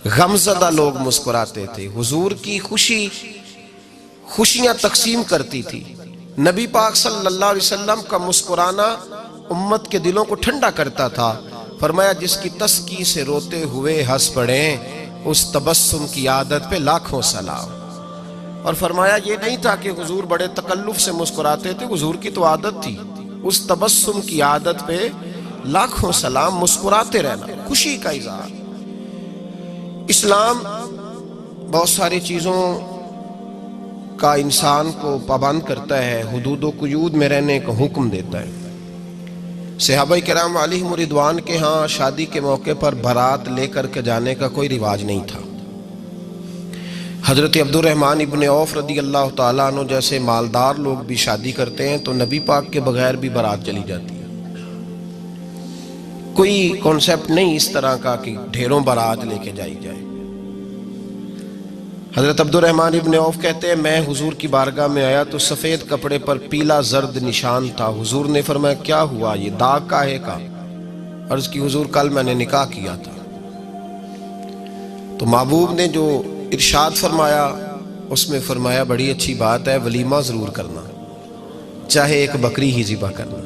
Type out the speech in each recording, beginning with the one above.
غمزدہ لوگ مسکراتے تھے، حضور کی خوشیاں تقسیم کرتی تھی۔ نبی پاک صلی اللہ علیہ وسلم کا مسکرانا امت کے دلوں کو ٹھنڈا کرتا تھا۔ فرمایا جس کی تسکی سے روتے ہوئے ہنس پڑیں اس تبسم کی عادت پہ لاکھوں سلام۔ اور فرمایا یہ نہیں تھا کہ حضور بڑے تکلف سے مسکراتے تھے، حضور کی تو عادت تھی، اس تبسم کی عادت پہ لاکھوں سلام، مسکراتے رہنا، خوشی کا اظہار۔ اسلام بہت ساری چیزوں کا انسان کو پابند کرتا ہے، حدود و قیود میں رہنے کا حکم دیتا ہے۔ صحابہ کرام علیہم رضوان کے ہاں شادی کے موقع پر بارات لے کر کے جانے کا کوئی رواج نہیں تھا۔ حضرت عبد الرحمن ابن عوف رضی اللہ تعالیٰ عنہ جیسے مالدار لوگ بھی شادی کرتے ہیں تو نبی پاک کے بغیر بھی بارات چلی جاتی ہے۔ کوئی کانسیپٹ نہیں اس طرح کا کہ ڈھیروں بارات لے کے جائی جائے۔ حضرت عبد الرحمن ابن عوف کہتے ہیں میں حضور کی بارگاہ میں آیا تو سفید کپڑے پر پیلا زرد نشان تھا۔ حضور نے فرمایا کیا ہوا، یہ داغ کاہے کا؟ عرض کی حضور کل میں نے نکاح کیا تھا۔ تو محبوب نے جو ارشاد فرمایا اس میں فرمایا بڑی اچھی بات ہے، ولیمہ ضرور کرنا، چاہے ایک بکری ہی ذبح کرنا۔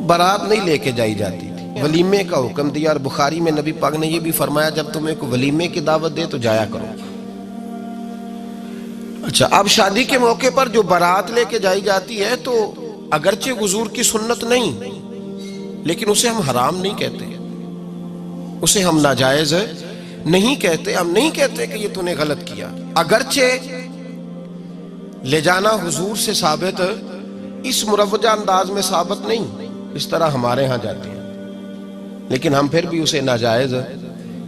بارات نہیں لے کے جائی جاتی تھی، ولیمے کا حکم دیا۔ اور بخاری میں نبی پاک نے یہ بھی فرمایا جب تمہیں کوئی ولیمے کی دعوت دے تو جایا کرو۔ اچھا، اب شادی کے موقع پر جو بارات لے کے جائی جاتی ہے تو اگرچہ حضور کی سنت نہیں لیکن اسے ہم حرام نہیں کہتے، اسے ہم ناجائز نہیں کہتے، ہم نہیں کہتے کہ یہ تو نے غلط کیا۔ اگرچہ لے جانا حضور سے ثابت اس مروجہ انداز میں ثابت نہیں، اس طرح ہمارے ہاں جاتے ہیں، لیکن ہم پھر بھی اسے ناجائز۔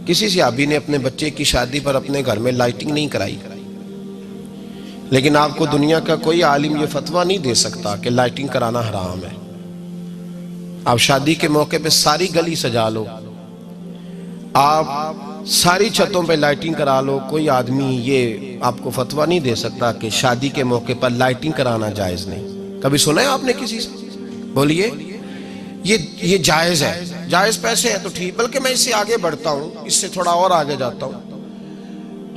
کسی صحابی نے اپنے بچے کی شادی پر اپنے گھر میں لائٹنگ نہیں کرائی، لیکن آپ کو دنیا کا کوئی عالم یہ فتویٰ نہیں دے سکتا کہ لائٹنگ کرانا حرام ہے۔ آپ شادی کے موقع پہ ساری گلی سجا لو، آپ ساری چھتوں پہ لائٹنگ کرا لو، کوئی آدمی یہ آپ کو فتویٰ نہیں دے سکتا کہ شادی کے موقع پر لائٹنگ کرانا جائز نہیں۔ کبھی سنا ہے آپ نے کسی سے؟ بولیے، یہ جائز ہے، جائز پیسے ہے تو ٹھیک، بلکہ میں اس سے آگے بڑھتا ہوں، اس سے تھوڑا اور آگے جاتا ہوں۔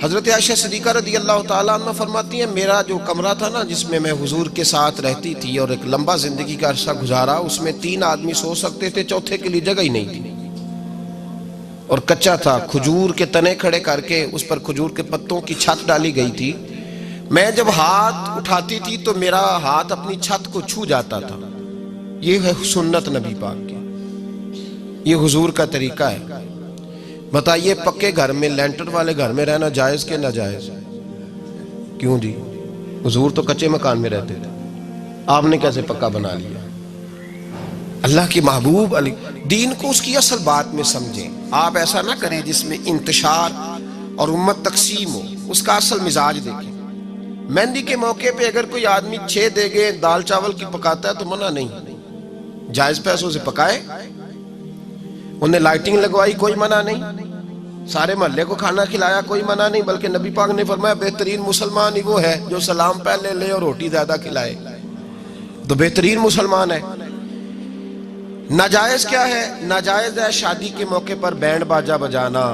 حضرت عائشہ صدیقہ رضی اللہ تعالیٰ عنہ فرماتی ہیں میرا جو کمرہ تھا نا جس میں میں حضور کے ساتھ رہتی تھی اور ایک لمبا زندگی کا عرصہ گزارا، اس میں 3 آدمی سو سکتے تھے، چوتھے کے لیے جگہ ہی نہیں تھی، اور کچا تھا، کھجور کے تنے کھڑے کر کے اس پر کھجور کے پتوں کی چھت ڈالی گئی تھی۔ میں جب ہاتھ اٹھاتی تھی تو میرا ہاتھ اپنی چھت کو چھو جاتا تھا۔ یہ ہے سنت نبی پاک کی، یہ حضور کا طریقہ ہے۔ بتائیے پکے گھر میں، لینٹر والے گھر میں رہنا جائز کہ ناجائز؟ کیوں جی؟ حضور تو کچے مکان میں رہتے تھے، آپ نے کیسے پکا بنا لیا؟ اللہ کی محبوب علی دین کو اس کی اصل بات میں سمجھیں۔ آپ ایسا نہ کریں جس میں انتشار اور امت تقسیم ہو، اس کا اصل مزاج دیکھیں۔ مہندی کے موقع پہ اگر کوئی آدمی 6 دیگیں دال چاول کی پکاتا ہے تو منع نہیں، جائز پیسوں سے پکائے۔ انہیں لائٹنگ لگوائی، کوئی منع نہیں، سارے محلے کو کھانا کھلایا، کوئی منع نہیں، بلکہ نبی پاک نے فرمایا بہترین مسلمان ہی وہ ہے جو سلام پہلے لے اور روٹی زیادہ کھلائے، تو بہترین مسلمان ہے۔ ناجائز کیا ہے؟ ناجائز ہے شادی کے موقع پر بینڈ باجا بجانا،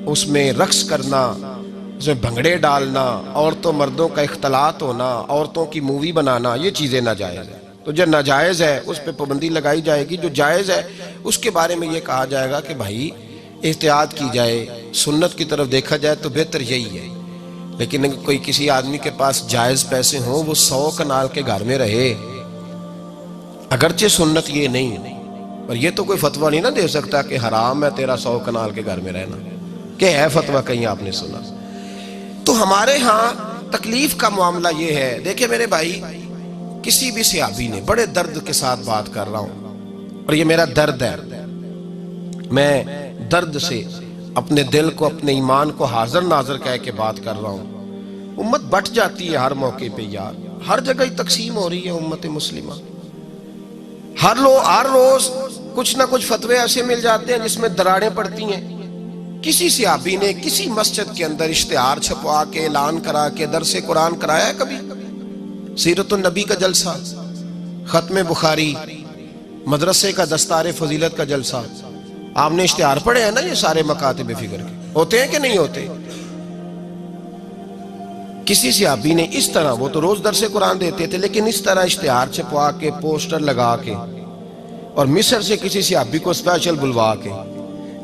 اس میں رقص کرنا، اس میں بھنگڑے ڈالنا، عورتوں مردوں کا اختلاط ہونا، عورتوں کی مووی بنانا، یہ چیزیں ناجائز ہیں۔ تو جو ناجائز ہے اس پہ پابندی لگائی جائے گی، جو جائز ہے اس کے بارے میں یہ کہا جائے گا کہ بھائی احتیاط کی جائے، سنت کی طرف دیکھا جائے تو بہتر یہی ہے۔ لیکن اگر کوئی کسی آدمی کے پاس جائز پیسے ہوں، وہ 100 کنال کے گھر میں رہے، اگرچہ سنت یہ نہیں، اور یہ تو کوئی فتویٰ نہیں نہ دے سکتا کہ حرام ہے تیرا 100 کنال کے گھر میں رہنا، کہ ہے فتویٰ کہیں آپ نے سنا؟ تو ہمارے ہاں تکلیف کا معاملہ یہ ہے۔ دیکھیں میرے بھائی، کسی بھی صحابی نے، بڑے درد کے ساتھ بات کر رہا ہوں اور یہ میرا درد ہے، میں درد سے اپنے دل کو، اپنے ایمان کو حاضر ناظر کہہ کے بات کر رہا ہوں۔ امت بٹ جاتی ہے ہر موقع پہ یار، ہر جگہ ہی تقسیم ہو رہی ہے امت مسلمہ، ہر روز کچھ نہ کچھ فتوے ایسے مل جاتے ہیں جس میں دراڑیں پڑتی ہیں۔ کسی صحابی نے کسی مسجد کے اندر اشتہار چھپوا کے اعلان کرا کے درس قرآن کرایا ہے کبھی؟ سیرت النبی کا جلسہ، ختم بخاری، مدرسے کا دستار فضیلت کا جلسہ، آپ نے اشتہار پڑھے ہیں نا یہ سارے مکاتب فکر کے؟ ہوتے ہیں کہ نہیں ہوتے؟ کسی صحابی نے اس طرح، وہ تو روز درس قرآن دیتے تھے، لیکن اس طرح اشتہار چھپوا کے، پوسٹر لگا کے، اور مصر سے کسی صحابی کو اسپیشل بلوا کے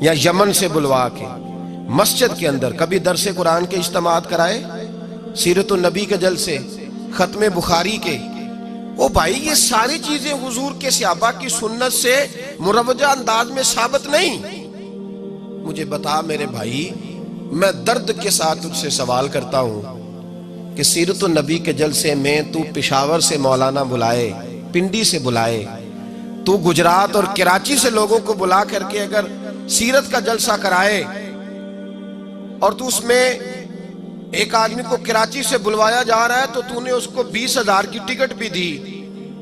یا یمن سے بلوا کے مسجد کے اندر کبھی درس قرآن کے اجتماعات کرائے، سیرت النبی کے جلسے، ختم بخاری کے؟ او بھائی، یہ ساری چیزیں حضور کے صحابہ کی سنت سے مروجہ انداز میں ثابت نہیں۔ مجھے بتا میرے بھائی، میں درد کے ساتھ تجھ سے سوال کرتا ہوں کہ سیرت النبی کے جلسے میں تو پشاور سے مولانا بلائے، پنڈی سے بلائے، تو گجرات اور کراچی سے لوگوں کو بلا کر کے اگر سیرت کا جلسہ کرائے، اور تو اس میں ایک آدمی کو کراچی سے بلوایا جا رہا ہے تو تو نے اس کو 20,000 کی ٹکٹ بھی دی،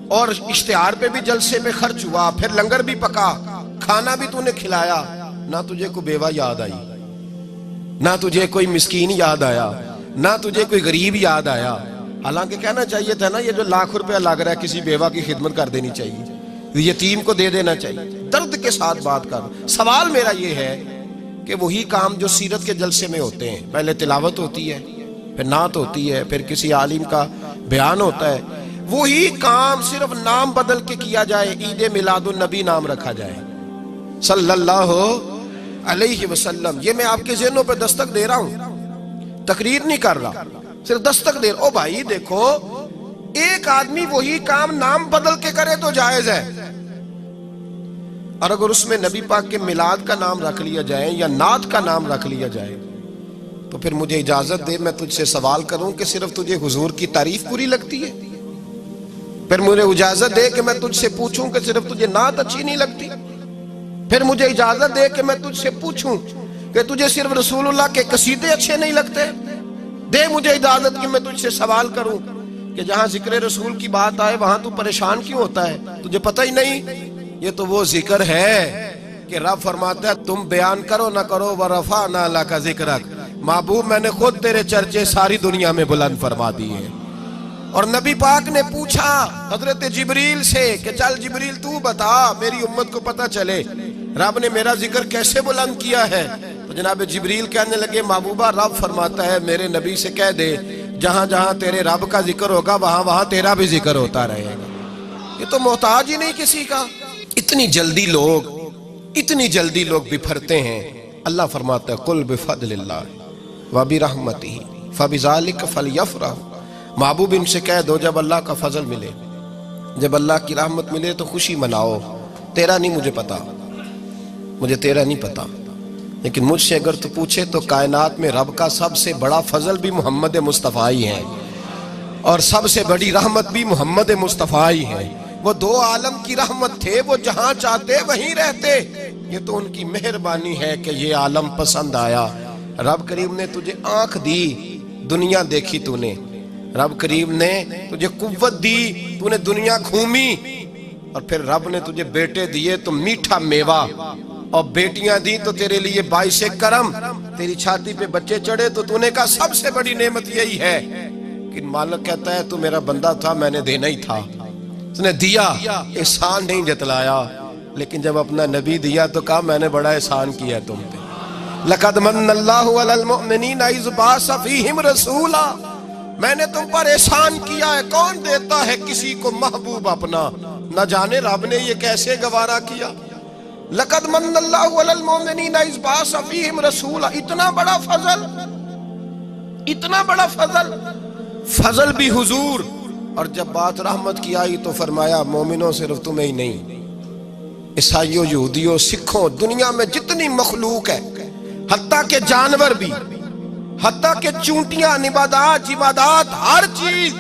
اور اشتہار پہ بھی جلسے میں خرچ ہوا، پھر لنگر بھی پکا، کھانا بھی تو نے کھلایا، نہ تجھے کوئی بیوہ یاد آئی، نہ تجھے کوئی مسکین یاد آیا، نہ تجھے کوئی غریب یاد آیا؟ حالانکہ کہنا چاہیے تھا نا، یہ جو لاکھ روپیہ لگ رہا ہے کسی بیوہ کی خدمت کر دینی چاہیے، یتیم کو دے دینا چاہیے۔ درد کے ساتھ بات کر۔ سوال میرا یہ ہے کہ وہی کام جو سیرت کے جلسے میں ہوتے ہیں، پہلے تلاوت ہوتی ہے، پھر نعت ہوتی ہے، پھر کسی عالم کا بیان ہوتا ہے، وہی کام صرف نام بدل کے کیا جائے، عید میلاد النبی نام رکھا جائے صلی اللہ علیہ وسلم۔ یہ میں آپ کے ذہنوں پہ دستک دے رہا ہوں، تقریر نہیں کر رہا، صرف دستک دے رہا ہوں۔ او بھائی دیکھو، ایک آدمی وہی کام نام بدل کے کرے تو جائز ہے، اور اگر اس میں نبی پاک کے میلاد کا نام رکھ لیا جائے یا نعت کا نام رکھ لیا جائے تو پھر مجھے اجازت دے میں تجھ سے سوال کروں کہ صرف تجھے حضور کی تعریف پوری لگتی ہے؟ پھر مجھے اجازت دے کہ میں تجھ سے پوچھوں کہ صرف تجھے نعت اچھی نہیں لگتی؟ پھر مجھے اجازت دے کہ میں تجھ سے پوچھوں کہ تجھے صرف رسول اللہ کے قصیدے اچھے نہیں لگتے؟ دے مجھے اجازت کہ میں تجھ سے سوال کروں کہ جہاں ذکر رسول کی بات آئے وہاں تو پریشان کیوں ہوتا ہے؟ تجھے پتہ ہی نہیں یہ تو وہ ذکر ہے کہ رب فرماتا ہے تم بیان کرو نہ کرو وَرَفَعْنَا لَكَ ذِكْرَكَ، محبوب میں نے خود تیرے چرچے ساری دنیا میں بلند فرما دیے۔ اور نبی پاک نے پوچھا حضرت جبریل سے کہ چل جبریل تو بتا میری امت کو پتہ چلے رب نے میرا ذکر کیسے بلند کیا ہے۔ تو جناب جبریل کہنے لگے محبوبہ رب فرماتا ہے میرے نبی سے کہہ دے جہاں جہاں تیرے رب کا ذکر ہوگا وہاں وہاں تیرا بھی ذکر ہوتا رہے گا۔ یہ تو محتاج ہی نہیں کسی کا۔ اتنی جلدی لوگ بپھرتے ہیں۔ اللہ فرماتا ہے قل بفضل اللہ وبرحمتہ فبذالک فلیفرحوا، محبوب ان سے کہہ دو جب اللہ کا فضل ملے، جب اللہ کی رحمت ملے تو خوشی مناؤ۔ تیرا نہیں مجھے پتا، مجھے تیرا نہیں پتا، لیکن مجھ سے اگر تو پوچھے تو کائنات میں رب کا سب سے بڑا فضل بھی محمد مصطفیٰ ہی ہے، اور سب سے بڑی رحمت بھی محمد مصطفیٰ ہی ہے۔ وہ دو عالم کی رحمت تھے، وہ جہاں چاہتے وہیں رہتے، یہ تو ان کی مہربانی ہے کہ یہ عالم پسند آیا۔ رب کریم نے تجھے آنکھ دی، دنیا دیکھی تو نے، رب کریم نے تجھے قوت دی، تو نے دنیا گھومی، اور پھر رب نے تجھے بیٹے دیے تو میٹھا میوہ، اور بیٹیاں دی تو تیرے لیے باعث کرم، تیری چھاتی پہ بچے چڑھے تو تو نے کہا سب سے بڑی نعمت یہی ہے۔ لیکن مالک کہتا ہے تو میرا بندہ تھا، میں نے دینا ہی تھا، اس نے دیا، احسان نہیں جتلایا، لیکن جب اپنا نبی دیا تو کہا میں نے بڑا احسان کیا تم پہ۔ لَقَدْ مَنَّ اللَّهُ عَلَى الْمُؤْمِنِينَ إِذْ بَعَثَ فِيهِمْ رَسُولًا، میں نے تم پر احسان کیا ہے۔ کون دیتا ہے کسی کو محبوب اپنا؟ نہ جانے رب نے یہ کیسے گوارا کیا۔ لَقَدْ مَنَّ اللَّهُ عَلَى الْمُؤْمِنِينَ إِذْ بَعَثَ فِيهِمْ رَسُولًا، اتنا بڑا فضل، اتنا بڑا فضل، فضل بھی حضور۔ اور جب بات رحمت کی آئی تو فرمایا مومنوں صرف تمہیں ہی نہیں، عیسائیوں، یہودیوں، سکھوں، دنیا میں جتنی مخلوق ہے، حتیٰ کہ جانور بھی، حتیٰ کہ چونٹیاں، نباتات، جمادات، ہر چیز،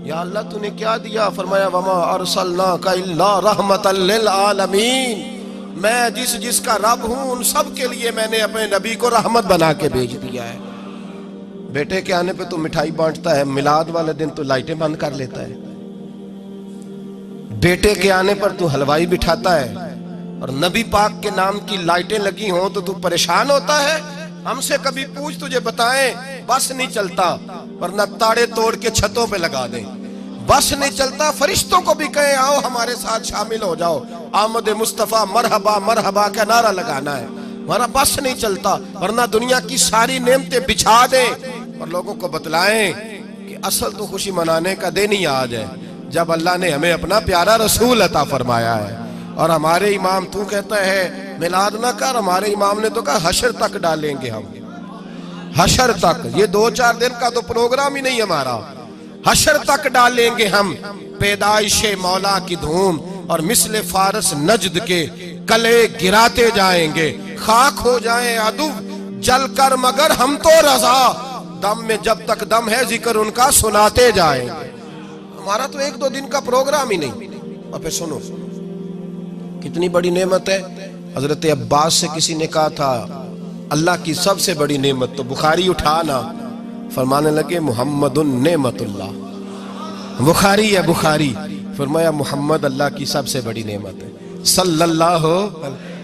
یا اللہ تو نے کیا دیا؟ فرمایا وَمَا أَرْسَلْنَاكَ إِلَّا رَحْمَةً لِلْعَالَمِينَ، میں جس کا رب ہوں ان سب کے لیے میں نے اپنے نبی کو رحمت بنا کے بھیج دیا ہے۔ بیٹے کے آنے پہ تو مٹھائی بانٹتا ہے، میلاد والے دن تو لائٹیں بند کر لیتا ہے، بیٹے کے آنے پر تو حلوائی بٹھاتا ہے، اور نبی پاک کے نام کی لائٹیں لگی ہوں تو پریشان ہوتا ہے۔ ہم سے کبھی پوچھ تجھے بتائیں، بس نہیں چلتا، ورنہ تاڑے توڑ کے چھتوں پہ لگا دیں۔ بس نہیں چلتا، فرشتوں کو بھی کہیں آؤ ہمارے ساتھ شامل ہو جاؤ، آمد مصطفیٰ مرحبا مرحبا کا نعرہ لگانا ہے۔ ہمارا بس نہیں چلتا، ورنہ دنیا کی ساری نعمتیں بچھا دیں اور لوگوں کو بتلائیں کہ اصل تو خوشی منانے کا دن ہی آج ہے جب اللہ نے ہمیں اپنا پیارا رسول عطا فرمایا ہے۔ اور ہمارے امام تو کہتا ہے میلاد نہ کر، ہمارے امام نے تو کہا حشر تک ڈالیں گے ہم، حشر تک، یہ 2-4 دن کا تو پروگرام ہی نہیں ہمارا، حشر تک ڈالیں گے ہم پیدائش مولا کی دھوم، اور مثل فارس نجد کے کلے گراتے جائیں گے، خاک ہو جائیں عدو جل کر مگر ہم تو رضا، دم میں جب تک دم ہے ذکر ان کا سناتے جائیں گے۔ ہمارا تو 1-2 دن کا پروگرام ہی نہیں۔ اور پھر سنو کتنی بڑی نعمت ہے۔ حضرت عباس سے کسی نے کہا تھا اللہ کی سب سے بڑی نعمت، تو بخاری اٹھانا، فرمانے لگے محمد نعمت اللہ، بخاری ہے بخاری، فرمایا محمد اللہ کی سب سے بڑی نعمت ہے صلی اللہ،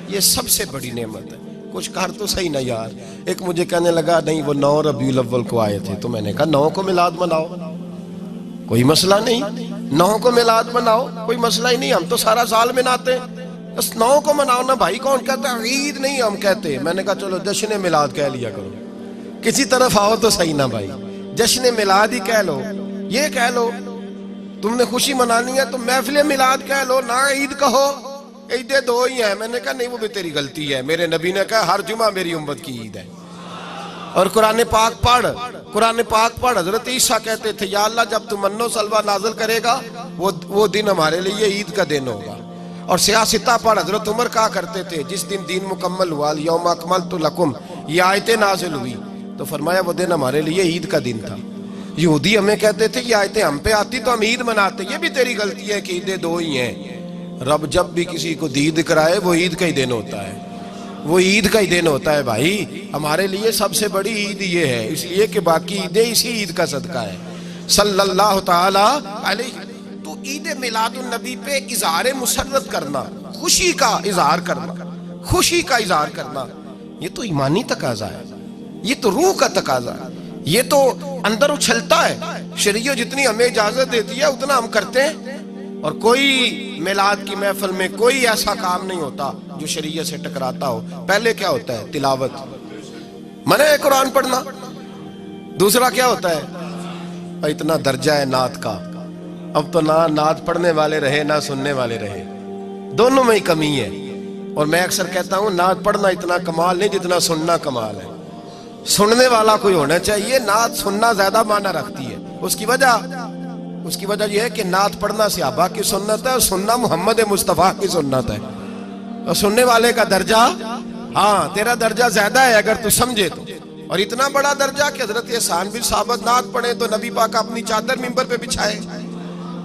یہ سب سے بڑی نعمت ہے۔ کچھ کر تو صحیح نہ یار۔ ایک مجھے کہنے لگا نہیں وہ 9 ربیع الاول کو آئے تھے، تو میں نے کہا 9 کو میلاد مناؤ، کوئی مسئلہ نہیں، 9 کو میلاد مناؤ، کوئی مسئلہ ہی نہیں، ہم تو سارا سال مناتے ہیں، بس 9 کو مناؤ نا بھائی۔ کون کہتا ہے عید نہیں ہم کہتے؟ میں نے کہا چلو جشن میلاد کہہ لیا کرو، کسی طرف آؤ تو صحیح نا بھائی، جشن میلاد ہی کہہ لو، یہ کہہ لو تم نے خوشی منانی ہے تو محفل میلاد کہہ لو، نہ عید کہو، عیدیں 2 ہی ہیں۔ میں نے کہا نہیں وہ بھی تیری غلطی ہے، میرے نبی نے کہا ہر جمعہ میری امت کی عید ہے۔ اور قرآن پاک پڑھ، قرآن پاک پڑھ۔ حضرت عیسیٰ کہتے تھے یا اللہ جب تو من و سلوہ نازل کرے گا وہ دن ہمارے لیے عید کا دن ہوگا۔ اور سیاستہ پڑھ، حضرت عمر کہا کرتے تھے جس دن دین مکمل ہوا یوم اکملت لکم، یہ آیتیں نازل ہوئی تو فرمایا وہ دن ہمارے لیے عید کا دن تھا۔ یہودی ہمیں کہتے تھے یہ آیتیں ہم پہ آتی تو ہم عید مناتے، یہ بھی تیری غلطی ہے کہ عیدیں 2 ہی ہیں۔ رب جب بھی کسی کو دید کرائے وہ عید کا ہی دن ہوتا ہے، وہ عید کا ہی دن ہوتا ہے بھائی۔ ہمارے لیے سب سے بڑی عید یہ ہے، اس لیے کہ باقی عیدیں اسی عید کا صدقہ ہے صلی اللہ تعالی علیہ۔ تو عید میلاد النبی پہ اظہار مسرت کرنا، خوشی کا اظہار کرنا، خوشی کا اظہار کرنا، یہ تو ایمانی تقاضا ہے، یہ تو روح کا تقاضا ہے، یہ تو اندر اچھلتا ہے۔ شریعت جتنی ہمیں اجازت دیتی ہے اتنا ہم کرتے ہیں، اور کوئی میلاد کی محفل میں کوئی ایسا کام نہیں ہوتا جو شریعت سے ٹکراتا ہو۔ پہلے کیا ہوتا ہے؟ تلاوت، منع ہے قرآن پڑھنا۔ دوسرا کیا ہوتا ہے؟ اتنا درجہ ہے نعت کا، اب تو نہ نعت پڑھنے والے رہے نہ سننے والے رہے، دونوں میں ہی کمی ہے۔ اور میں اکثر کہتا ہوں نعت پڑھنا اتنا کمال نہیں جتنا سننا کمال ہے۔ سننے والا کوئی ہونا چاہیے، نعت سننا زیادہ معنی رکھتی ہے۔ اس کی وجہ یہ ہے کہ نعت پڑھنا صحابہ کی سنت ہے اور سننا محمد مصطفیٰ کی سنت ہے، اور سننے والے کا درجہ، ہاں تیرا درجہ زیادہ ہے اگر تو سمجھے تو۔ اور اتنا بڑا درجہ کہ حضرت احسان بن ثابت نعت پڑھے تو نبی پاک اپنی چادر ممبر پہ بچھائے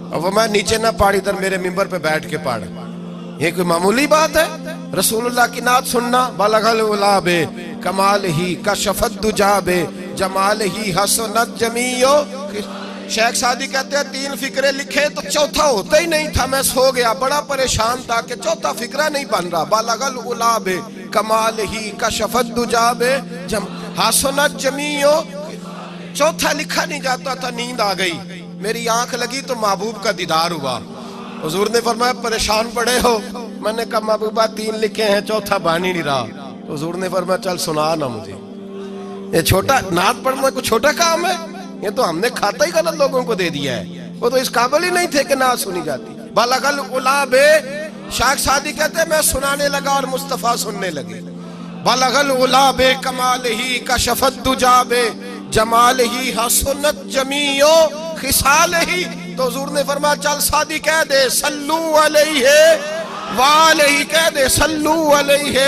اور وہ میں نیچے نہ پاڑ، ادھر میرے ممبر پہ بیٹھ کے پاڑ، یہ کوئی معمولی بات ہے؟ رسول اللہ کی نعت سننا، بلغ العلا بے کمال ہی کشفت دجا بے جمال ہی حسنت جمیع۔ شیخ سعدی کہتے ہیں 3 فقرے لکھے تو چوتھا ہوتا ہی نہیں تھا، میں سو گیا، بڑا پریشان تھا کہ چوتھا فقرہ نہیں بن رہا۔ بلغ العلا بے کمال ہی کشفت دجا بے حسنت جمیع، چوتھا لکھا نہیں جاتا تھا، نیند آ گئی، میری آنکھ لگی تو محبوب کا دیدار ہوا۔ حضور نے فرمایا پریشان پڑے ہو؟ میں نے کہا محبوبہ 3 لکھے ہیں چوتھا بن ہی نہیں رہا۔ حضور نے فرمایا چل سنا نا مجھے، یہ چھوٹا نعت پڑھنا کوئی چھوٹا کام ہے؟ یہ تو ہم نے کھاتا ہی غلط لوگوں کو دے دیا ہے، وہ تو اس قابل ہی نہیں تھے کہ نعت سنی جاتی۔ بلغ العلا بے، شیخ سعدی کہتے ہیں میں سنانے لگا اور مصطفیٰ سننے لگے۔ بلغ العلا بے کمال ہی کشفت دجا بے جمال ہی حسنت جمیع خصال ہی۔ تو حضور نے فرمایا چل سعدی کہہ دے صلو علیہ وآلہ، کہہ دے صلو علیہ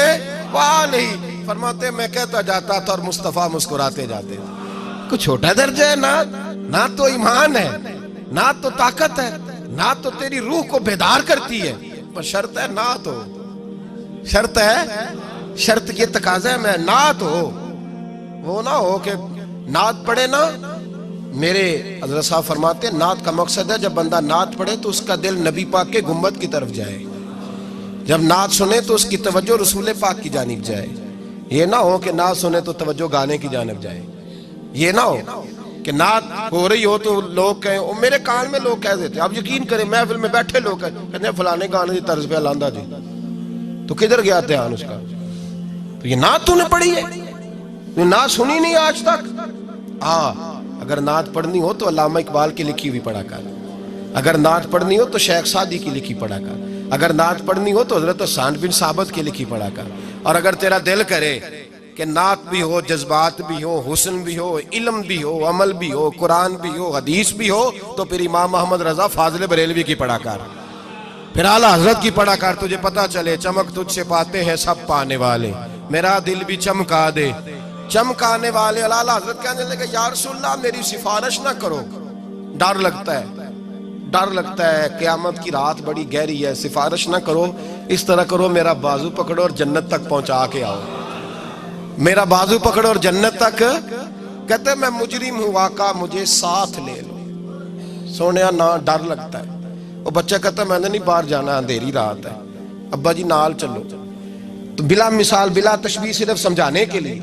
وآلہ۔ فرماتے میں کہتا جاتا تھا اور مصطفیٰ مسکراتے جاتے تھے۔ کچھ چھوٹا درجہ ہے نہ تو ایمان ہے، نہ تو طاقت ہے، نہ تو تیری روح کو بیدار کرتی ہے، پر شرط ہے نعت ہو، شرط ہے، شرط یہ تقاضا ہے میں نعت ہو، وہ نہ ہو کہ نعت پڑھے نا۔ میرے حضرت صاحب فرماتے ہیں نعت کا مقصد ہے جب بندہ نعت پڑھے تو اس کا دل نبی پاک کے گنبد کی طرف جائے، جب نعت سنے تو اس کی توجہ رسول پاک کی جانب جائے، یہ نہ ہو کہ نعت سنے تو توجہ گانے کی جانب جائے، یہ نہ ہو کہ نعت ہو رہی ہو تو لوگ کہیں، اور میرے کان میں لوگ کہہ دیتے، آپ یقین کریں محفل میں بیٹھے لوگ کہتے ہیں فلانے گانے کی طرز پہ لاندہ جی، تو کدھر گیا دھیان اس کا؟ تو یہ نعت تو نے پڑھی ہے؟ تو نعت سنی نہیں آج تک؟ اگر نعت پڑھنی ہو تو علامہ اقبال کی لکھی ہوئی پڑھا کر، اگر نعت پڑھنی ہو تو شیخ سعدی کی لکھی پڑھا کر، اگر نعت پڑھنی ہو تو حضرت حسان بن ثابت کی لکھی پڑھا کر، اور اگر تیرا دل کرے کہ نعت بھی ہو، جذبات بھی ہو، حسن بھی ہو، علم بھی ہو، عمل بھی ہو، قرآن بھی ہو، حدیث بھی ہو، تو پھر امام محمد رضا فاضل بریلوی کی پڑھا کر، پھر اعلیٰ حضرت کی پڑھا کر، تجھے پتا چلے چمک تجھ سے پاتے ہیں سب پانے والے، میرا دل بھی چمکا دے چمکانے والے۔ اعلیٰ حضرت کہنے لگے یا رسول اللہ میری سفارش نہ کرو، ڈر لگتا ہے قیامت کی رات بڑی گہری ہے، سفارش نہ کرو، اس طرح کرو میرا بازو پکڑو اور جنت تک پہنچا کے آؤ، میرا بازو پکڑو اور جنت تک۔ کہتے میں مجرم ہوں آقا مجھے ساتھ لے لو۔ سونیا نہ ڈر لگتا ہے، وہ بچہ کہتا ہے میں نے نہیں باہر جانا، اندھیری رات ہے، ابا جی نال چلو، تو بلا مثال بلا تشبیہ صرف سمجھانے کے لیے،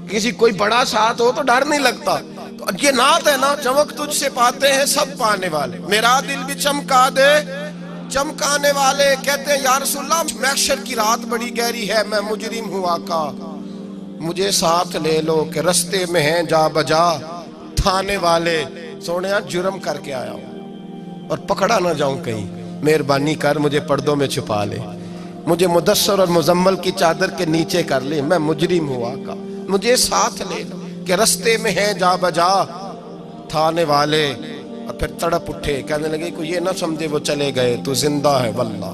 کسی کوئی بڑا ساتھ ہو تو ڈر نہیں لگتا۔ تو یہ نعت ہے نا، چمک تجھ سے پاتے ہیں سب پانے والے، میرا دل بھی چمکا دے چمکانے والے۔ کہتے ہیں یا رسول اللہ محشر کی رات بڑی گہری ہے، میں مجرم ہوں آقا مجھے ساتھ لے لو، کہ رستے میں ہیں جا بجا تھانے والے۔ سونیا جرم کر کے آیا ہوں اور پکڑا نہ جاؤں کہیں، مہربانی کر مجھے پردوں میں چھپا لے، مجھے مدثر اور مزمل کی چادر کے نیچے کر لے، میں مجرم ہوں آقا مجھے ساتھ لے لو، کہ رستے میں ہیں جا بجا تھانے والے۔ اور پھر تڑپ اٹھے، کہنے لگے کوئی یہ نہ سمجھے وہ چلے گئے، تو زندہ ہے واللہ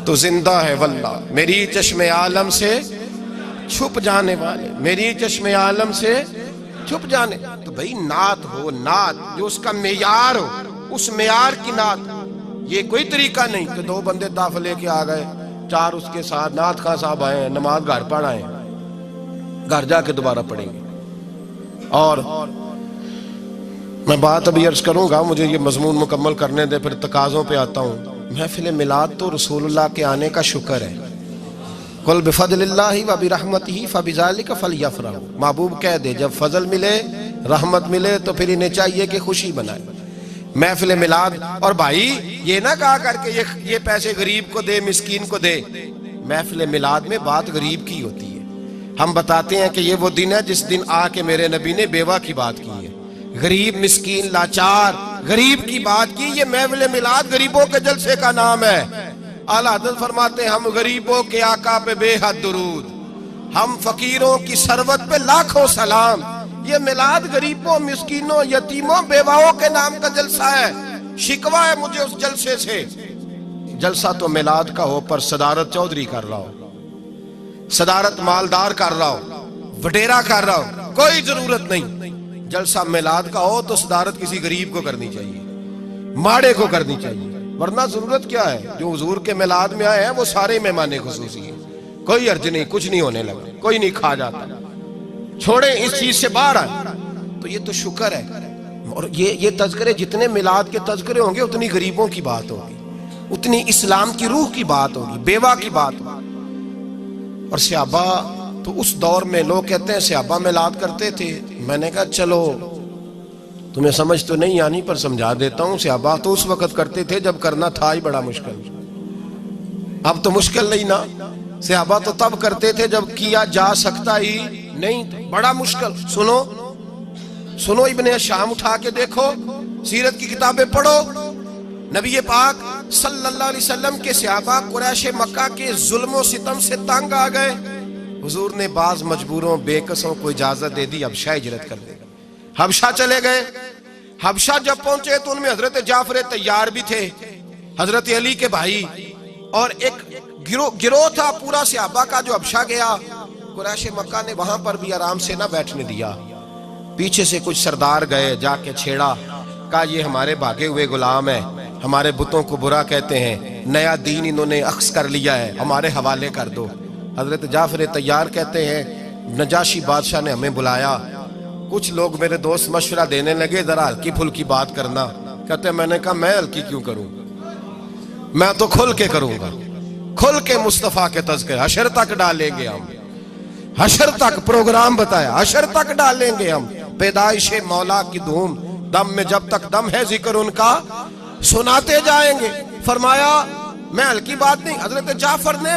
تو زندہ ہے واللہ، میری چشم عالم سے چھپ جانے والے، میری چشم عالم سے چھپ جانے۔ تو بھئی نعت ہو، نعت جو اس کا معیار ہو، اس معیار کی نعت، یہ کوئی طریقہ نہیں کہ دو بندے دف لے کے آ گئے، چار اس کے ساتھ نعت خواہ صاحب آئے ہیں، نماز گھر پڑھ آئے ہیں، گھر جا کے دوبارہ پڑھیں گے۔ اور میں بات ابھی عرض کروں گا، مجھے یہ مضمون مکمل کرنے دے، پھر تقاضوں پہ آتا ہوں۔ محفل میلاد تو رسول اللہ کے آنے کا شکر ہے، قل بفضل اللہ وبرحمتہ فبذلک فلیفرحوا، محبوب کہہ دے جب فضل ملے رحمت ملے تو پھر انہیں چاہیے کہ خوشی بنائے۔ محفل میلاد، اور بھائی یہ نہ کہا کر کے یہ پیسے غریب کو دے مسکین کو دے، محفل میلاد میں بات غریب کی ہوتی ہے۔ ہم بتاتے ہیں کہ یہ وہ دن ہے جس دن آ کے میرے نبی نے بیوہ کی بات کی ہے، غریب مسکین لاچار غریب کی بات کی، یہ محفل میلاد غریبوں کے جلسے کا نام ہے۔ اعلیٰ حضرت فرماتے ہیں ہم غریبوں کے آقا پہ بے حد درود، ہم فقیروں کی ثروت پہ لاکھوں سلام۔ یہ میلاد غریبوں مسکینوں یتیموں بیواؤں کے نام کا جلسہ ہے، شکوہ ہے مجھے اس جلسے سے۔ جلسہ تو میلاد کا ہو پر صدارت چودھری کر رہا ہو، صدارت مالدار کر رہا ہو، وڈیرا کر رہا ہو، کوئی ضرورت نہیں۔ جلسہ میلاد کا ہو تو صدارت کسی غریب کو کرنی چاہیے، ماڑے کو کرنی چاہیے، ورنہ ضرورت کیا ہے؟ جو حضور کے میلاد میں آئے ہیں وہ سارے مہمان خصوصی ہیں، کوئی عرض نہیں، کچھ نہیں ہونے لگا، کوئی نہیں کھا جاتا، چھوڑیں اس چیز سے باہر آئے۔ تو یہ تو شکر ہے، اور یہ تذکرے جتنے میلاد کے تذکرے ہوں گے اتنی غریبوں کی بات ہوگی، اتنی اسلام کی روح کی بات ہوگی، بیوہ کی بات ہوگی۔ اور صحابہ تو اس دور میں لوگ کہتے ہیں صحابہ میلاد کرتے تھے، میں نے کہا چلو تمہیں سمجھ تو نہیں آنی پر سمجھا دیتا ہوں، صحابہ تو اس وقت کرتے تھے جب کرنا تھا ہی بڑا مشکل، اب تو مشکل نہیں نا، صحابہ تو تب کرتے تھے جب کیا جا سکتا ہی نہیں، بڑا مشکل۔ سنو ابن شام اٹھا کے دیکھو، سیرت کی کتابیں پڑھو، نبی پاک صلی اللہ علیہ وسلم کے صحابہ قریش مکہ کے ظلم و ستم سے تنگ آ گئے، حضور نے بعض مجبوروں بے کسوں کو اجازت دے دی حبشہ ہجرت کر دے، حبشہ چلے گئے۔ حبشہ جب پہنچے تو ان میں حضرت جعفر طیار بھی تھے، حضرت علی کے بھائی، اور ایک گروہ تھا پورا صحابہ کا جو حبشہ گیا۔ قریش مکہ نے وہاں پر بھی آرام سے نہ بیٹھنے دیا، پیچھے سے کچھ سردار گئے، جا کے چھیڑا، کہا یہ ہمارے بھاگے ہوئے غلام ہیں، ہمارے بتوں کو برا کہتے ہیں، نیا دین انہوں نے اخذ کر لیا ہے، ہمارے حوالے کر دو۔ حضرت جعفر طیار کہتے ہیں نجاشی بادشاہ نے ہمیں بلایا، کچھ لوگ میرے دوست مشورہ دینے لگے ذرا ہلکی پھلکی بات کرنا، کہتے ہیں میں نے کہا میں ہلکی کیوں کروں، میں تو کھل کے کروں گا، کھل کے مصطفیٰ کے تذکرے، حشر تک ڈالیں گے ہم، حشر تک پروگرام بتایا، حشر تک ڈالیں گے ہم، پیدائش مولا کی دھوم، دم میں جب تک دم ہے ذکر ان کا سناتے جائیں گے۔ فرمایا میں ہلکی بات نہیں، حضرت جعفر نے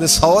100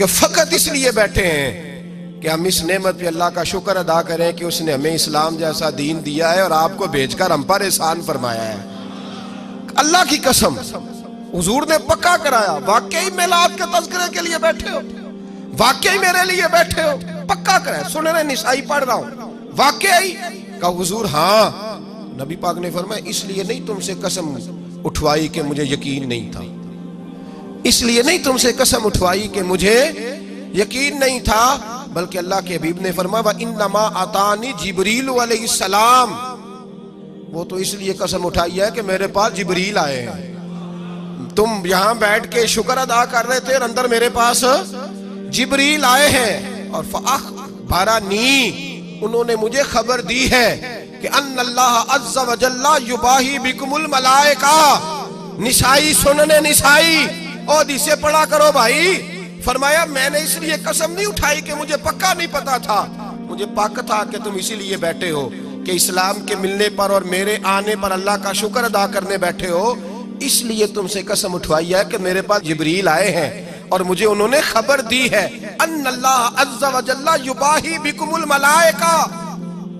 کہ فقط اس لیے بیٹھے ہیں کہ ہم اس نعمت پہ اللہ کا شکر ادا کریں کہ اس نے ہمیں اسلام جیسا دین دیا ہے اور آپ کو بھیج کر ہم پر احسان فرمایا ہے. اللہ کی قسم حضور نے پکا کرایا. واقعی میلاد کے تذکرے کے لیے بیٹھے ہو؟ واقعی میرے لیے بیٹھے ہو؟ پکا کرایا. سنن نسائی پڑھ رہا ہوں. واقعی؟ کہا حضور ہاں. نبی پاک نے فرمایا اس لیے نہیں تم سے قسم اٹھوائی کہ مجھے یقین نہیں تھا. اس لیے نہیں تم سے قسم اٹھوائی کہ مجھے یقین نہیں تھا، بلکہ اللہ کے حبیب نے فرمایا وَإِنَّمَا أَتَانِي جِبْرِيلُ علیہ السلام. وہ تو اس لیے قسم اٹھائی ہے کہ میرے پاس جبریل آئے ہیں. تم یہاں بیٹھ کے شکر ادا کر رہے تھے اور اندر میرے پاس جبریل آئے ہیں. اور فَأَخْبَرَنِي، انہوں نے مجھے خبر دی ہے کہ ان اللہ عز و جل یباہی بکم الملائکہ. نسائی سنن نسائی اور اسے پڑھا کرو بھائی. فرمایا میں نے اس لیے قسم نہیں اٹھائی کہ مجھے پکا نہیں پتا تھا، مجھے پکا تھا کہ تم اسی لیے بیٹھے ہو کہ اسلام کے ملنے پر اور میرے آنے پر اللہ کا شکر ادا کرنے بیٹھے ہو. اس لیے تم سے قسم اٹھوائی ہے کہ میرے پاس جبریل آئے ہیں اور مجھے انہوں نے خبر دی ہے ان اللہ عز و جل یباہی بکم الملائکہ.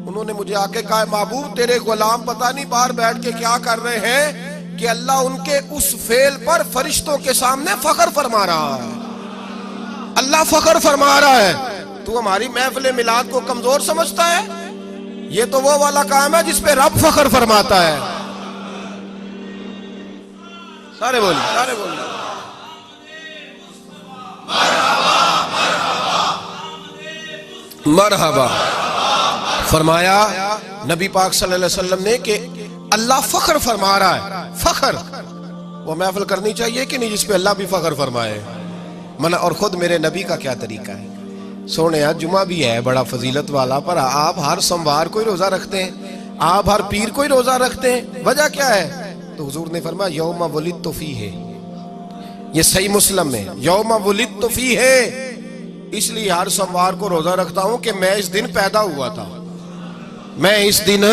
انہوں نے مجھے آ کے کہا محبوب تیرے غلام پتہ نہیں باہر بیٹھ کے کیا کر رہے ہیں کہ اللہ ان کے اس فعل پر فرشتوں کے سامنے فخر فرما رہا ہے. اللہ فخر فرما رہا ہے. تو ہماری محفل میلاد کو کمزور سمجھتا ہے؟ یہ تو وہ والا کام ہے جس پہ رب فخر فرماتا ہے. سارے بولیے، سارے بولیے. مرحبا. فرمایا نبی پاک صلی اللہ علیہ وسلم نے کہ اللہ فخر فرما رہا ہے. فخر وہ محفل کرنی چاہیے کہ نہیں جس پہ اللہ بھی فخر فرمائے. منع. اور خود میرے نبی کا کیا طریقہ ہے. سونے جمعہ بھی ہے بڑا فضیلت والا، پر آپ ہر سوموار کو ہی روزہ رکھتے ہیں، آپ ہر پیر کو ہی روزہ رکھتے ہیں. وجہ کیا ہے؟ تو حضور نے فرمایا یوم ولدت فیہ. یہ صحیح مسلم میں یوم ولدت فیہ. اس لیے ہر سوموار کو روزہ رکھتا ہوں کہ میں اس دن پیدا ہوا تھا، میں اس دن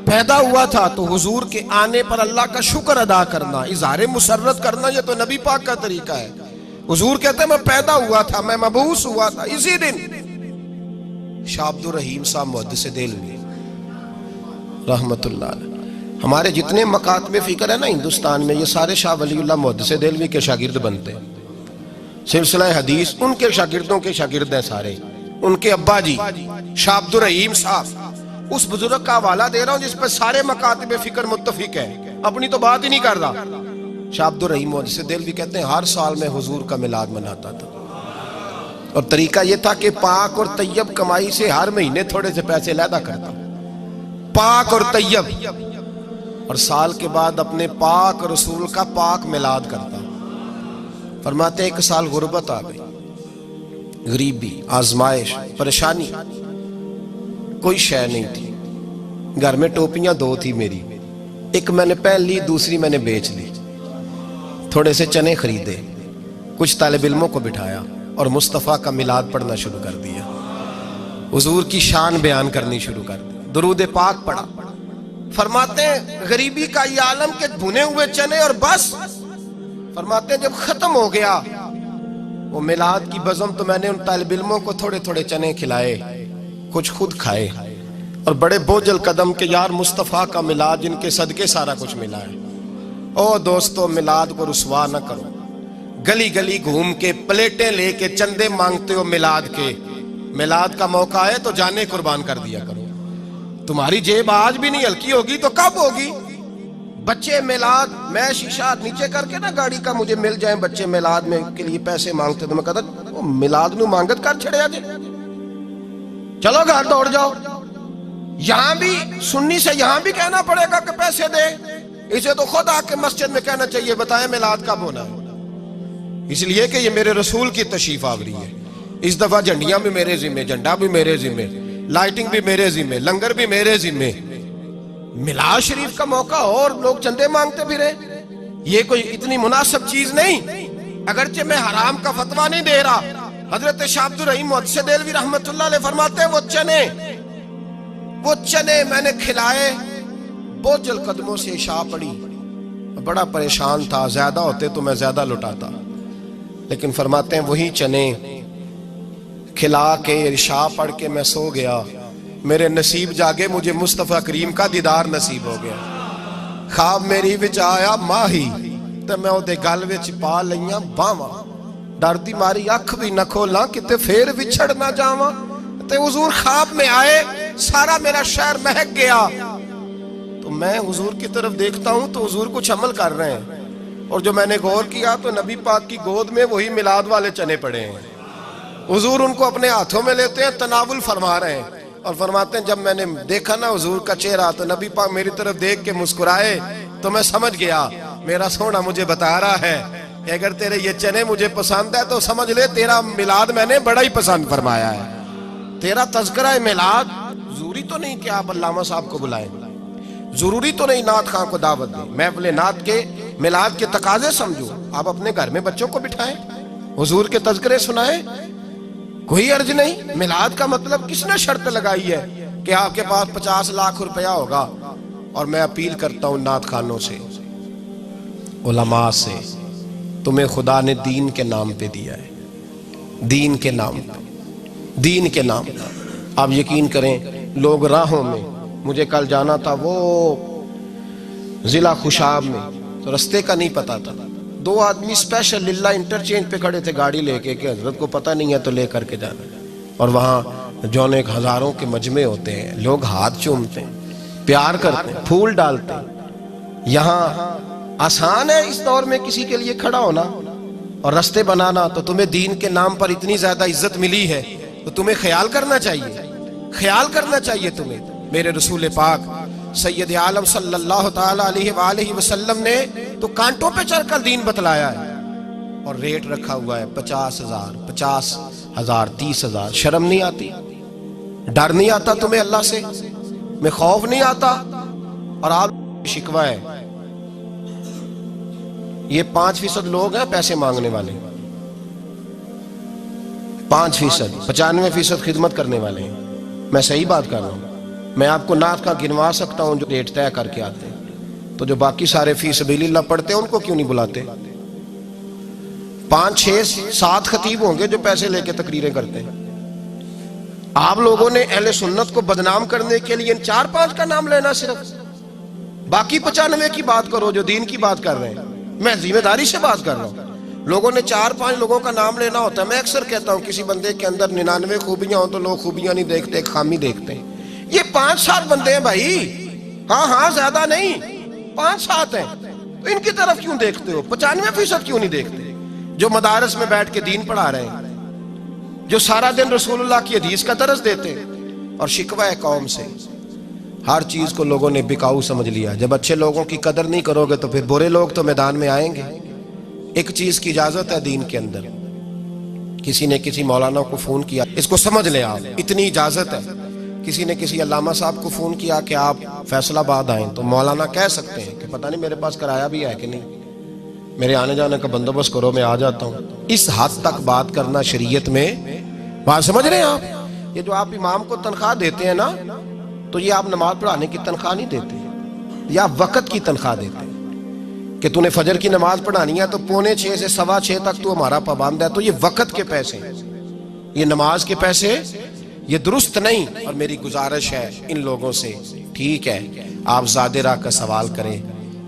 پیدا ہوا تھا. تو حضور کے آنے پر اللہ کا شکر ادا کرنا، اظہار مسرت کرنا، یہ تو نبی پاک کا طریقہ ہے. حضور کہتے ہیں میں پیدا ہوا تھا، میں مبعوث ہوا تھا اسی دن. شاہ عبد الرحیم صاحب محدث دہلوی رحمت اللہ علیہ، ہمارے جتنے مکاتب فکر ہے نا ہندوستان میں، یہ سارے شاہ ولی اللہ محدث دہلوی کے شاگرد بنتے ہیں. سلسلہ حدیث ان کے شاگردوں کے شاگرد ہیں سارے. ان کے ابا جی شاہ عبد الرحیم صاحب، اس بزرگ کا حوالہ دے رہا ہوں جس پہ سارے مکاتب فکر متفق ہیں، اپنی تو بات ہی نہیں کر رہا. شاہ عبد الرحیم محدث دہلوی کہتے ہیں ہر سال میں حضور کا میلاد مناتا تھا، اور طریقہ یہ تھا کہ پاک اور طیب کمائی سے ہر مہینے تھوڑے سے پیسے علیحدہ کرتا، پاک اور طیب، اور سال کے بعد اپنے پاک رسول کا پاک میلاد کرتا. فرماتے ایک سال غربت آ گئی، غریبی، آزمائش، پریشانی، کوئی شے نہیں تھی. گھر میں ٹوپیاں دو تھی میری، ایک میں نے پہن لی، دوسری میں نے بیچ لی. تھوڑے سے چنے خریدے، کچھ طالب علموں کو بٹھایا اور مصطفیٰ کا میلاد پڑھنا شروع کر دیا. حضور کی شان بیان کرنی شروع کر دی، درود پاک پڑھا. فرماتے ہیں غریبی کا یہ عالم کہ بھنے ہوئے چنے اور بس. فرماتے ہیں جب ختم ہو گیا وہ میلاد کی بزم تو میں نے ان طالب علموں کو تھوڑے تھوڑے چنے کھلائے، کچھ خود کھائے، اور بڑے بوجھل قدم کے یار مصطفیٰ کا میلاد جن کے صدقے سارا کچھ ملا ہے. او دوستو میلاد کو رسوا نہ کرو. گلی گلی گھوم کے پلیٹیں لے کے چندے مانگتے ہو میلاد کے. میلاد کا موقع ہے تو جانے قربان کر دیا کرو. تمہاری جیب آج بھی نہیں ہلکی ہوگی تو کب ہوگی؟ بچے میلاد، میں شیشہ نیچے کر کے نا گاڑی کا مجھے مل جائیں بچے میلاد میں کے لیے پیسے مانگتے تو میں کہتا وہ میلاد نو مانگت کر چھڑے آجے، چلو گھر دوڑ جاؤ. یہاں بھی سنی سے یہاں بھی کہنا پڑے گا کہ پیسے دے. اسے تو خود آ کے مسجد میں کہنا چاہیے بتائیں میلاد کب ہونا ہے. اس لیے کہ یہ میرے رسول کی تشریف آوری ہے. اس دفعہ جھنڈیاں بھی میرے ذمہ، جھنڈا بھی میرے ذمہ، لائٹنگ بھی میرے ذمہ، لنگر بھی میرے ذمہ. میلاد شریف کا موقع اور لوگ چندے مانگتے پھرے، یہ کوئی اتنی مناسب چیز نہیں. اگرچہ میں حرام کا فتویٰ نہیں دے رہا. حضرت شاہ عبد الرحیم محدث دہلوی رحمت اللہ علیہ فرماتے ہیں وہ چنے میں نے کھلائے، بوجھل قدموں سے عشاء پڑی، بڑا پریشان تھا، زیادہ ہوتے تو میں زیادہ لٹاتا. لیکن فرماتے ہیں وہی چنے کھلا کے عشاء پڑھ کے میں سو گیا، میرے نصیب جاگے، مجھے مصطفیٰ کریم کا دیدار نصیب ہو گیا۔ خواب میری وچ آیا ماہی تے میں اودے گل وچ پا لئیاں باواں، ڈر دی ماری اکھ بھی نہ کھولاں کتے پھر وچھڑ نہ جاواں۔ تے حضور خواب میں آئے، سارا میرا شہر مہک گیا، تو میں حضور کی طرف دیکھتا ہوں تو حضور کچھ عمل کر رہے ہیں، اور جو میں نے غور کیا تو نبی پاک کی گود میں وہی میلاد والے چنے پڑے ہیں۔ حضور ان کو اپنے ہاتھوں میں لیتے ہیں، تناول فرما رہے ہیں، اور فرماتے ہیں جب میں نے دیکھا نا حضور کا چہرہ تو نبی پاک میری طرف دیکھ کے مسکرائے، تو میں سمجھ گیا میرا سونا مجھے بتا رہا ہے کہ اگر تیرے یہ چنے مجھے پسند ہے تو سمجھ لے تیرا میلاد میں نے بڑا ہی پسند فرمایا ہے۔ تیرا تذکرہ میلاد ضروری تو نہیں کہ آپ علامہ صاحب کو بلائیں، ضروری تو نہیں نعت خواں کو دعوت دیں، محفل نعت کے میلاد کے تقاضے سمجھو، آپ اپنے گھر میں بچوں کو بٹھائیں، حضور کے تذکرے سنائیں، کوئی عرض نہیں۔ میلاد کا مطلب کس نے شرط لگائی ہے کہ آپ کے پاس 50 لاکھ روپیہ ہوگا؟ اور میں اپیل کرتا ہوں نعت خانوں سے، علماء سے، تمہیں خدا نے دین کے نام پہ دیا ہے، دین کے نام پہ، دین کے نام پہ۔ آپ یقین کریں لوگ راہوں میں، مجھے کل جانا تھا وہ ضلع خوشاب میں، تو رستے کا نہیں پتا تھا، 2 آدمی اسپیشل للہ انٹرچینج پہ کھڑے تھے گاڑی لے کے کہ حضرت کو پتہ نہیں ہے تو لے کر کے جانا، اور وہاں جون ایک ہزاروں کے مجمع ہوتے ہیں، لوگ ہاتھ چومتے ہیں، پیار کرتے ہیں، پھول ڈالتے ہیں۔ یہاں آسان ہے اس دور میں کسی کے لیے کھڑا ہونا اور رستے بنانا، تو تمہیں دین کے نام پر اتنی زیادہ عزت ملی ہے تو تمہیں خیال کرنا چاہیے، خیال کرنا چاہیے تمہیں۔ میرے رسول پاک سید عالم صلی اللہ تعالی علیہ وآلہ وسلم نے تو کانٹوں پہ چڑھ کر دین بتلایا ہے، اور ریٹ رکھا ہوا ہے 50,000 50,000 30,000۔ شرم نہیں آتی؟ ڈر نہیں آتا تمہیں اللہ سے؟ میں خوف نہیں آتا؟ اور آپ شکوہ ہے یہ 5% لوگ ہیں پیسے مانگنے والے، 5%، 95% خدمت کرنے والے ہیں۔ میں صحیح بات کر رہا ہوں؟ میں آپ کو نعت کا گنوا سکتا ہوں جو ریٹ طے کر کے آتے ہیں، تو جو باقی سارے فی سبیل اللہ پڑھتے ہیں ان کو کیوں نہیں بلاتے؟ 5 6 7 خطیب ہوں گے جو پیسے لے کے تقریریں کرتے ہیں۔ آپ لوگوں نے اہل سنت کو بدنام کرنے کے لیے ان 4 5 کا نام لینا، صرف باقی 95 کی بات کرو جو دین کی بات کر رہے ہیں۔ میں ذمہ داری سے بات کر رہا ہوں۔ لوگوں نے 4 5 لوگوں کا نام لینا ہوتا ہے۔ میں اکثر کہتا ہوں کسی بندے کے اندر 99 خوبیاں ہوں تو لوگ خوبیاں نہیں دیکھتے، ایک خامی دیکھتے ہیں۔ یہ 5 7 بندے ہیں بھائی، ہاں زیادہ نہیں، 5 7 ہیں، تو ان کی طرف کیوں دیکھتے ہو؟ 95% کیوں نہیں دیکھتے جو مدارس میں بیٹھ کے دین پڑھا رہے ہیں، جو سارا دن رسول اللہ کی حدیث کا درس دیتے ہیں؟ اور شکوہ ہے قوم سے، ہر چیز کو لوگوں نے بکاؤ سمجھ لیا۔ جب اچھے لوگوں کی قدر نہیں کرو گے تو پھر برے لوگ تو میدان میں آئیں گے۔ ایک چیز کی اجازت ہے دین کے اندر، کسی نے کسی مولانا کو فون کیا، اس کو سمجھ لیں آپ، اتنی اجازت ہے۔ کسی نے کسی علامہ صاحب کو فون کیا کہ آپ فیصل آباد آئیں، تو مولانا کہہ سکتے ہیں کہ پتہ نہیں میرے پاس کرایہ بھی ہے کہ نہیں، میرے آنے جانے کا بندوبست کرو، میں آ جاتا ہوں۔ اس حد تک بات کرنا شریعت میں، بات سمجھ رہے ہیں آپ؟ یہ جو آپ امام کو تنخواہ دیتے ہیں نا، تو یہ آپ نماز پڑھانے کی تنخواہ نہیں دیتے، یا وقت کی تنخواہ دیتے ہیں کہ تو نے فجر کی نماز پڑھانی ہے تو 5:45 سے 6:15 تک تو ہمارا پابند ہے، تو یہ وقت کے پیسے، یہ نماز کے پیسے، یہ درست نہیں۔ اور میری گزارش ہے ان لوگوں سے، ٹھیک ہے آپ زیادہ راہ کا سوال کریں،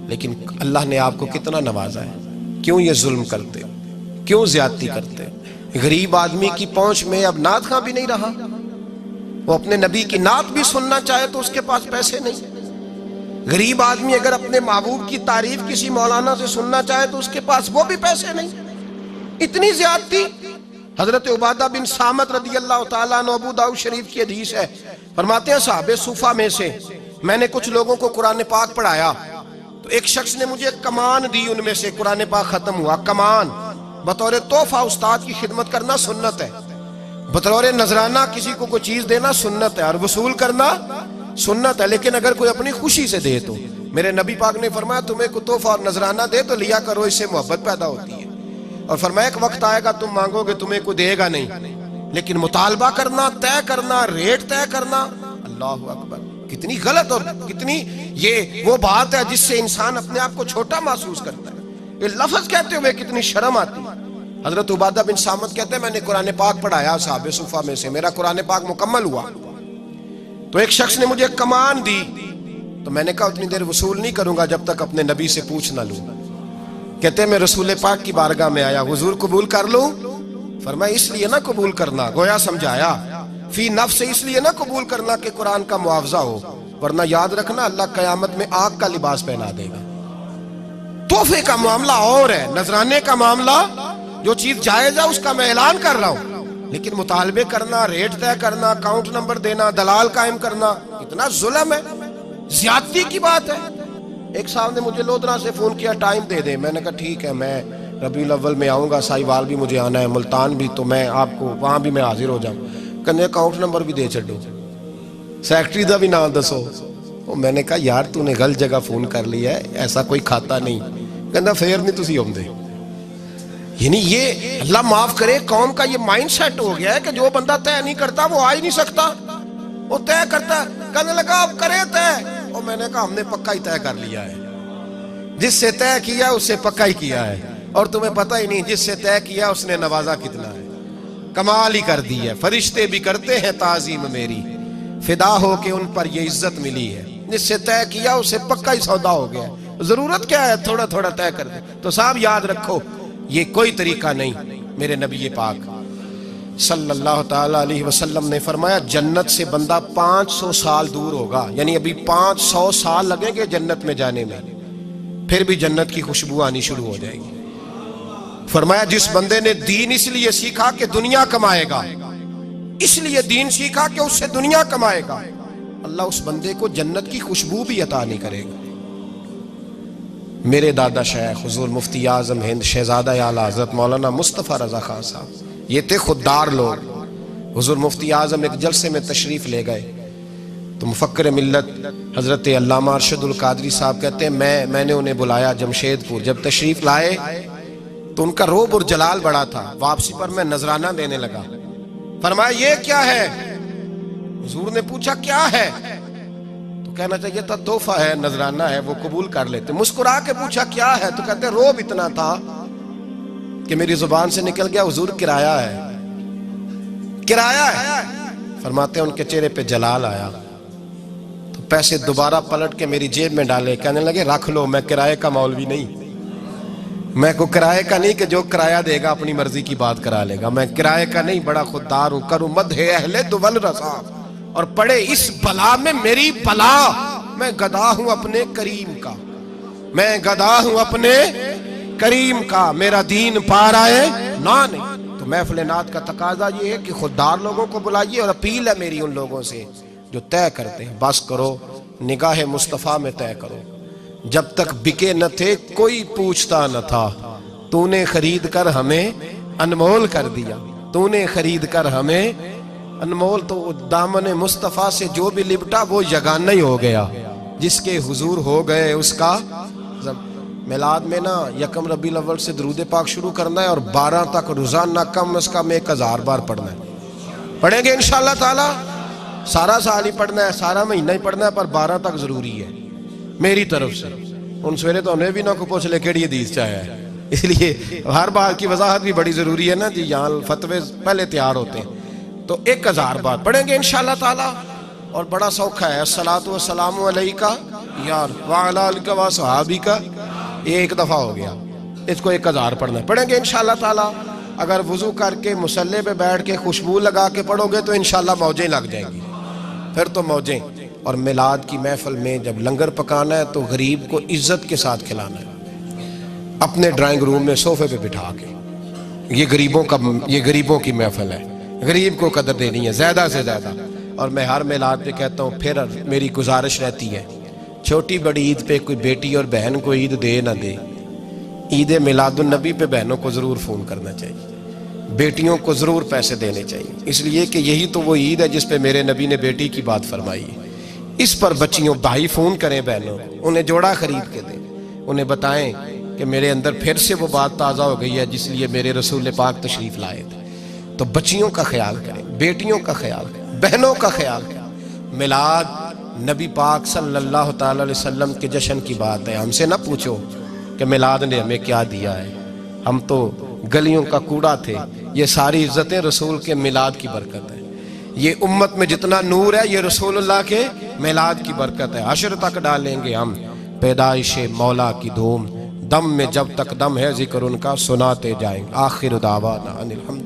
لیکن اللہ نے آپ کو کتنا نوازا ہے، کیوں یہ ظلم کرتے، کیوں زیادتی کرتے؟ غریب آدمی کی پہنچ میں اب نعت خواں بھی نہیں رہا، وہ اپنے نبی کی نعت بھی سننا چاہے تو اس کے پاس پیسے نہیں۔ غریب آدمی اگر اپنے محبوب کی تعریف کسی مولانا سے سننا چاہے تو اس کے پاس وہ بھی پیسے نہیں۔ اتنی زیادتی۔ حضرت عبادہ بن صامت رضی اللہ تعالیٰ عنہ، ابو داؤد شریف کی حدیث ہے، فرماتے ہیں صحابہ صفہ میں سے میں نے کچھ لوگوں کو قرآن پاک پڑھایا تو ایک شخص نے مجھے کمان دی، ان میں سے قرآن پاک ختم ہوا، کمان بطور تحفہ استاد کی خدمت کرنا سنت ہے، بطور نذرانہ کسی کو کوئی چیز دینا سنت ہے، اور وصول کرنا سنت ہے، لیکن اگر کوئی اپنی خوشی سے دے تو میرے نبی پاک نے فرمایا تمہیں کوئی تحفہ اور نذرانہ دے تو لیا کرو، اس سے محبت پیدا ہوتی ہے، اور فرمایا ایک وقت آئے گا تم مانگو گے تمہیں کوئی دے گا نہیں، لیکن مطالبہ کرنا، طے کرنا، ریٹ طے کرنا، اللہ اکبر، کتنی غلط اور کتنی یہ وہ بات ہے جس سے انسان اپنے آپ کو چھوٹا محسوس کرتا ہے۔ یہ لفظ کہتے ہوئے کتنی شرم آتی ہے۔ حضرت عبادہ بن صامت کہتے ہیں میں نے قرآن پاک پڑھایا صحابہ صفہ میں سے، میرا قرآن پاک مکمل ہوا تو ایک شخص نے مجھے کمان دی، تو میں نے کہا اتنی دیر وصول نہیں کروں گا جب تک اپنے نبی سے پوچھ نہ لوں۔ کہتے ہیں میں رسول پاک کی بارگاہ میں آیا، حضور قبول کر لوں؟ فرمایا اس لیے نہ قبول کرنا، گویا سمجھایا فی نفس، اس لیے نہ قبول کرنا کہ قرآن کا معاوضہ ہو، ورنہ یاد رکھنا اللہ قیامت میں آگ کا لباس پہنا دے گا۔ تحفے کا معاملہ اور ہے، نذرانے کا معاملہ جو چیز جائز ہے اس کا میں اعلان کر رہا ہوں، لیکن مطالبے کرنا، ریٹ طے کرنا، اکاؤنٹ نمبر دینا، دلال قائم کرنا، اتنا ظلم ہے، زیادتی کی بات ہے۔ ایک صاحب نے مجھے لودھرا سے فون کیا ٹائم دے دیں، میں نے کہا ٹھیک ہے، میں ربیع الاول میں آؤں گا، ساہیوال بھی مجھے آنا ہے، ملتان بھی، تو میں آپ کو وہاں بھی میں حاضر ہو جاؤں۔ کہنے اکاؤنٹ نمبر بھی دے چھڈو، سیکٹری دا بھی نام دسو۔ میں نے کہا یار تو نے غلط جگہ فون کر لیا ہے، ایسا کوئی کھاتا نہیں۔ کہنا پھر نہیں تسی آؤندے۔ یعنی یہ اللہ معاف کرے قوم کا یہ مائنڈ سیٹ ہو گیا ہے کہ جو بندہ طے نہیں کرتا وہ آ ہی نہیں سکتا، وہ طے کرتا ہے۔ کہنے لگا اب کرے طے، اور میں نے کہا ہم نے پکا ہی طے کر لیا ہے، جس سے طے کیا اس سے پکا ہی کیا ہے، اور تمہیں پتہ ہی نہیں جس سے طے کیا اس نے نوازا کتنا ہے، کمال ہی کر دی ہے۔ فرشتے بھی کرتے ہیں تعظیم میری، فدا ہو کے ان پر یہ عزت ملی ہے، جس سے طے کیا اسے پکا ہی سودا ہو گیا، ضرورت کیا ہے تھوڑا تھوڑا طے کر دے۔ تو صاحب یاد رکھو یہ کوئی طریقہ نہیں۔ میرے نبی پاک صلی اللہ تعالیٰ علیہ وسلم نے فرمایا جنت سے بندہ 500 سال دور ہوگا، یعنی ابھی 500 سال لگیں گے جنت میں جانے میں، پھر بھی جنت کی خوشبو آنی شروع ہو جائے گی۔ فرمایا جس بندے نے دین اس لیے سیکھا کہ دنیا کمائے گا، اس لیے دین سیکھا کہ اس سے دنیا کمائے گا، اللہ اس بندے کو جنت کی خوشبو بھی عطا نہیں کرے گا۔ میرے دادا شیخ حضور مفتی اعظم ہند شہزادہ اعلیٰ حضرت مولانا مصطفیٰ رضا خان صاحب، یہ تھے خوددار لوگ۔ حضور مفتی اعظم ایک جلسے میں تشریف لے گئے تو مفکر ملت حضرت علامہ ارشد القادری صاحب کہتے ہیں میں نے انہیں بلایا جمشید پور، جب تشریف لائے تو ان کا روب اور جلال بڑا تھا۔ واپسی پر میں نذرانہ دینے لگا، فرمایا یہ کیا ہے؟ حضور نے پوچھا کیا ہے؟ تو کہنا چاہیے تھا تحفہ ہے، نذرانہ ہے، وہ قبول کر لیتے۔ مسکرا کے پوچھا کیا ہے؟ تو کہتے روب اتنا تھا کہ میری زبان سے نکل گیا حضور کرایہ ہے، کرایہ ہے۔ فرماتے ہیں ان کے چہرے پہ جلال آیا تو پیسے دوبارہ پلٹ کے میری جیب میں ڈالے، کہنے لگے رکھ لو، میں کرایہ کا مولوی نہیں، میں کو کرائے کا نہیں کہ جو کرایہ دے گا اپنی مرضی کی بات کرا لے گا، میں کرائے کا نہیں، بڑا خوددار ہوں، کروں مدح اہل دول رسا، اور پڑے اس بلا میں میری بلا، میں گدا ہوں اپنے کریم کا، میں گدا ہوں اپنے کریم کا، میرا دین پار آئے نہ نہیں۔ تو محفل نعت کا تقاضا یہ ہے کہ خوددار لوگوں کو بلائیے، اور اپیل ہے میری ان لوگوں سے جو طے کرتے ہیں، بس کرو نگاہ مصطفیٰ میں طے کرو۔ جب تک بکے نہ تھے کوئی پوچھتا نہ تھا، تو نے خرید کر ہمیں انمول کر دیا، تو نے خرید کر ہمیں انمول۔ تو دامن مصطفیٰ سے جو بھی لپٹا وہ یگانہ ہی ہو گیا، جس کے حضور ہو گئے اس کا۔ میلاد میں نا یکم ربیع الاول سے درود پاک شروع کرنا ہے، اور 12 تک روزانہ کم از کم 1000 بار پڑھنا ہے۔ پڑھیں گے انشاءاللہ تعالی، سارا سال ہی پڑھنا ہے، سارا مہینہ ہی پڑھنا ہے، پر 12 تک ضروری ہے میری طرف سے۔ ان سویرے تو انہیں بھی نہ کو پوچھ لے کیڑی حدیث چاہیا ہے، اس لیے ہر بات کی وضاحت بھی بڑی ضروری ہے نا جی، یہاں فتوے پہلے تیار ہوتے ہیں۔ تو 1000 بار پڑھیں گے انشاءاللہ تعالی، اور بڑا سوکھا ہے، الصلاۃ والسلام علیکہ یار وعلی آلکہ وصحابکہ، یہ ایک دفعہ ہو گیا، اس کو 1000 پڑھنا ہے، پڑھیں گے انشاءاللہ تعالی۔ اگر وضو کر کے مصلی پہ بیٹھ کے خوشبو لگا کے پڑھو گے تو انشاءاللہ موجیں لگ جائیں گی، پھر تو موجیں۔ اور میلاد کی محفل میں جب لنگر پکانا ہے تو غریب کو عزت کے ساتھ کھلانا ہے، اپنے ڈرائنگ روم میں صوفے پہ بٹھا کے۔ یہ غریبوں کی محفل ہے، غریب کو قدر دینی ہے زیادہ سے زیادہ۔ اور میں ہر میلاد پہ کہتا ہوں، پھر میری گزارش رہتی ہے، چھوٹی بڑی عید پہ کوئی بیٹی اور بہن کو عید دے نہ دے، عید میلاد النبی پہ بہنوں کو ضرور فون کرنا چاہیے، بیٹیوں کو ضرور پیسے دینے چاہیے، اس لیے کہ یہی تو وہ عید ہے جس پہ میرے نبی نے بیٹی کی بات فرمائی ہے۔ اس پر بچیوں بھائی فون کریں بہنوں، انہیں جوڑا خرید کے دیں، انہیں بتائیں کہ میرے اندر پھر سے وہ بات تازہ ہو گئی ہے جس لیے میرے رسول پاک تشریف لائے تھے۔ تو بچیوں کا خیال کریں، بیٹیوں کا خیال کریں، بہنوں کا خیال کریں۔ میلاد نبی پاک صلی اللہ تعالی علیہ وسلم کے جشن کی بات ہے، ہم سے نہ پوچھو کہ میلاد نے ہمیں کیا دیا ہے، ہم تو گلیوں کا کوڑا تھے. یہ ساری عزتیں رسول کے میلاد کی برکت ہے. یہ امت میں جتنا نور ہے یہ رسول اللہ کے میلاد کی برکت ہے. حشر تک ڈالیں گے ہم پیدائش مولا کی دھوم, دم میں جب تک دم ہے ذکر ان کا سناتے جائیں گے. آخر دعوانا ان الحمد